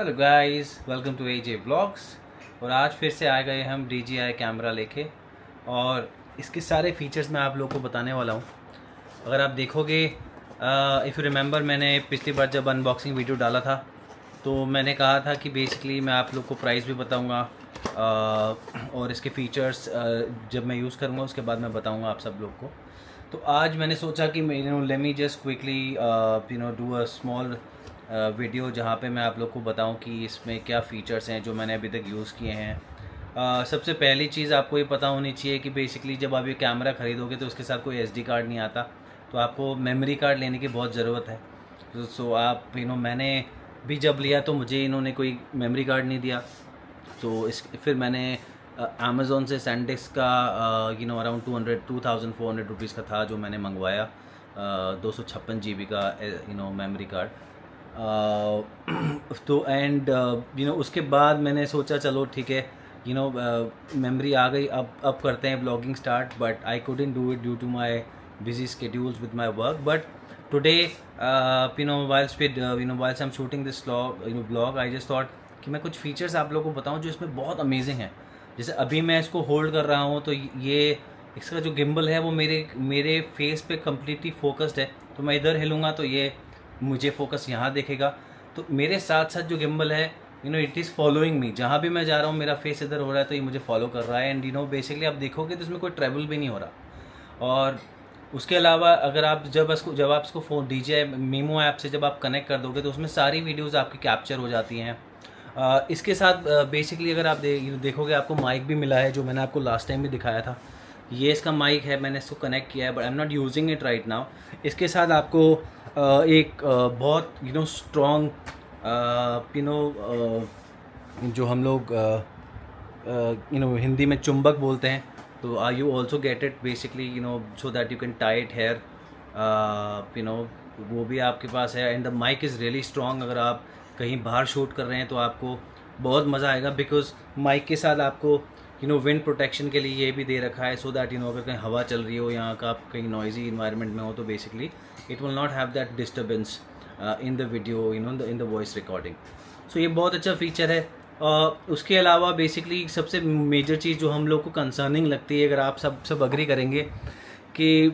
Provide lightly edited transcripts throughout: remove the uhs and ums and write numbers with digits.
Hello guys, welcome to AJ blogs. और आज फिर से आ गए हम DJI कैमरा लेके और इसके सारे फीचर्स मैं आप लोगों को बताने वाला हूँ। अगर आप देखोगे, इफ़ यू रिमेंबर, मैंने पिछली बार जब अनबॉक्सिंग वीडियो डाला था तो मैंने कहा था कि बेसिकली मैं आप लोग को प्राइस भी बताऊँगा और इसके फीचर्स जब मैं यूज़ करूँगा उसके बाद मैं बताऊँगा आप सब लोग को। तो आज मैंने सोचा कि let me just quickly do a small video जहाँ पे मैं आप लोग को बताऊं कि इसमें क्या फ़ीचर्स हैं जो मैंने अभी तक यूज़ किए हैं। सबसे पहली चीज़ आपको ये पता होनी चाहिए कि बेसिकली जब आप ये कैमरा ख़रीदोगे तो उसके साथ कोई SD कार्ड नहीं आता, तो आपको मेमोरी कार्ड लेने की बहुत ज़रूरत है। सो आप मैंने भी जब लिया तो मुझे इन्होंने कोई मेमोरी कार्ड नहीं दिया, तो फिर मैंने अमेज़ोन से सैनडिस्क का अराउंड 2400 रुपीज़ का था जो मैंने मंगवाया, 256 GB का मेमोरी कार्ड। तो एंड उसके बाद मैंने सोचा चलो ठीक है, मेमोरी आ गई, अब करते हैं blogging start, but I couldn't do it due to my busy schedules with my work. But today whilst I'm shooting this blog, I just thought कि मैं कुछ फीचर्स आप लोगों को बताऊं जो इसमें बहुत अमेजिंग है। जैसे अभी मैं इसको होल्ड कर रहा हूं तो ये इसका जो गिम्बल है वो मेरे फेस पे कम्प्लीटली फोकस्ड है, तो मैं इधर हिलूँगा तो ये मुझे फोकस यहाँ देखेगा। तो मेरे साथ साथ जो गिम्बल है इट इज़ फॉलोइंग मी, जहाँ भी मैं जा रहा हूँ मेरा फेस इधर हो रहा है तो ये मुझे फॉलो कर रहा है। एंड बेसिकली आप देखोगे तो इसमें कोई ट्रैवल भी नहीं हो रहा। और उसके अलावा अगर आप जब आप इसको फ़ोन DJI मीमो ऐप से जब आप कनेक्ट कर दोगे तो उसमें सारी वीडियोज़ आपकी कैप्चर हो जाती हैं। इसके साथ बेसिकली अगर आप देखोगे आपको माइक भी मिला है, जो मैंने आपको लास्ट टाइम भी दिखाया था। ये इसका माइक है, मैंने इसको कनेक्ट किया है, but I am not using it right now. इसके साथ आपको एक बहुत स्ट्रॉन्ग जो हम लोग हिंदी में चुंबक बोलते हैं, तो you also get it basically so that you can tie it hair, वो भी आपके पास है। And the mic is really strong. अगर आप कहीं बाहर शूट कर रहे हैं तो आपको बहुत मज़ा आएगा, बिकॉज माइक के साथ आपको विंड प्रोटेक्शन के लिए ये भी दे रखा है, सो दैट अगर कहीं हवा चल रही हो या आप कहीं नॉइजी इन्वायरमेंट में हो तो basically it will not have that disturbance in the video, in the voice recording. So ये बहुत अच्छा फीचर है। उसके अलावा बेसिकली सबसे मेजर चीज़ जो हम लोग को कंसर्निंग लगती है, अगर आप सब अग्री करेंगे कि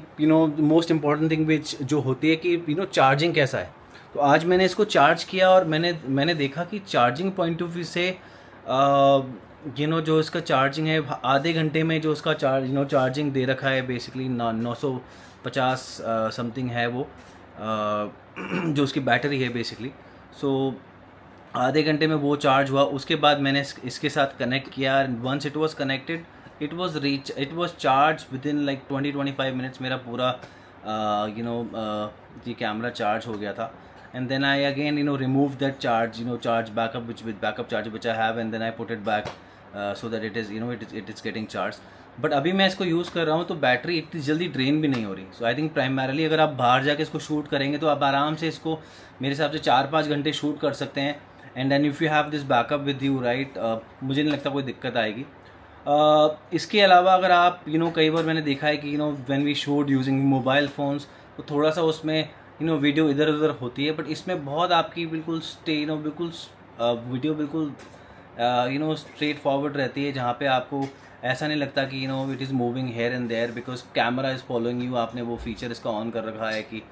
मोस्ट इम्पॉर्टेंट थिंग विच जो होती है कि चार्जिंग कैसा है। तो आज मैंने इसको चार्ज किया और मैंने देखा कि चार्जिंग पॉइंट ऑफ व्यू से जो इसका चार्जिंग है, आधे घंटे में जो उसका चार्जिंग दे रखा है बेसिकली 950 समथिंग है वो, जो उसकी बैटरी है बेसिकली। सो आधे घंटे में वो चार्ज हुआ। उसके बाद मैंने इसके साथ कनेक्ट किया। Once it was connected it was charge with in like 20-25 minutes. मेरा पूरा ये कैमरा चार्ज हो गया था। And then I again remove that charge charge backup with backup charge which I have, and then I put it back so that it is getting charge. But अभी मैं इसको use कर रहा हूँ तो बैटरी इतनी जल्दी ड्रेन भी नहीं हो रही। सो आई थिंक प्राइमरली अगर आप बाहर जाके इसको शूट करेंगे तो आप आराम से इसको मेरे हिसाब से 4-5 घंटे शूट कर सकते हैं। And then if you have this backup with you right, मुझे नहीं लगता कोई दिक्कत आएगी। इसके अलावा अगर आप कई बार मैंने देखा है कि when we shoot using mobile phones तो थोड़ा सा उसमें वीडियो इधर उधर होती है, बट इसमें बहुत आपकी बिल्कुल वीडियो बिल्कुल स्ट्रेट फॉरवर्ड रहती है, जहाँ पे आपको ऐसा नहीं लगता कि it is moving here and there because camera is following you. आपने वो फीचर इसका ऑन कर रखा है कि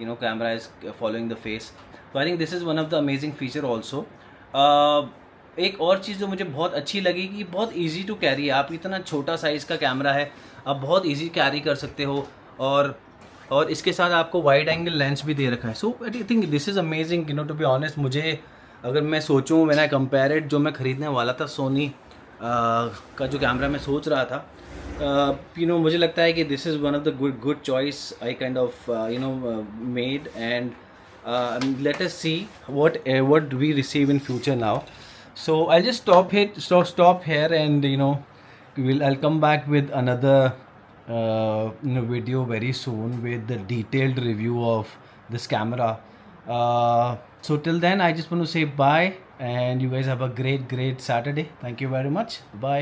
camera is following the face. तो I think this is one of the amazing feature also. एक और चीज़ जो मुझे बहुत अच्छी लगी कि बहुत ईजी टू कैरी है। आप इतना छोटा साइज़ का कैमरा है, आप बहुत ईजी कैरी कर सकते हो। और इसके साथ आपको वाइड एंगल लेंस भी दे रखा है। So I think this is amazing. To be honest, मुझे अगर मैं सोचूं, मैंने कंपेयर इट, जो मैं ख़रीदने वाला था सोनी का जो कैमरा मैं सोच रहा था, मुझे लगता है कि this is one of the good choice I kind of made. And let us see what we receive in future now. So I'll just stop here, and I'll come back with another video very soon with the detailed review of this camera. So till then I just want to say bye, and you guys have a great Saturday. Thank you very much. Bye.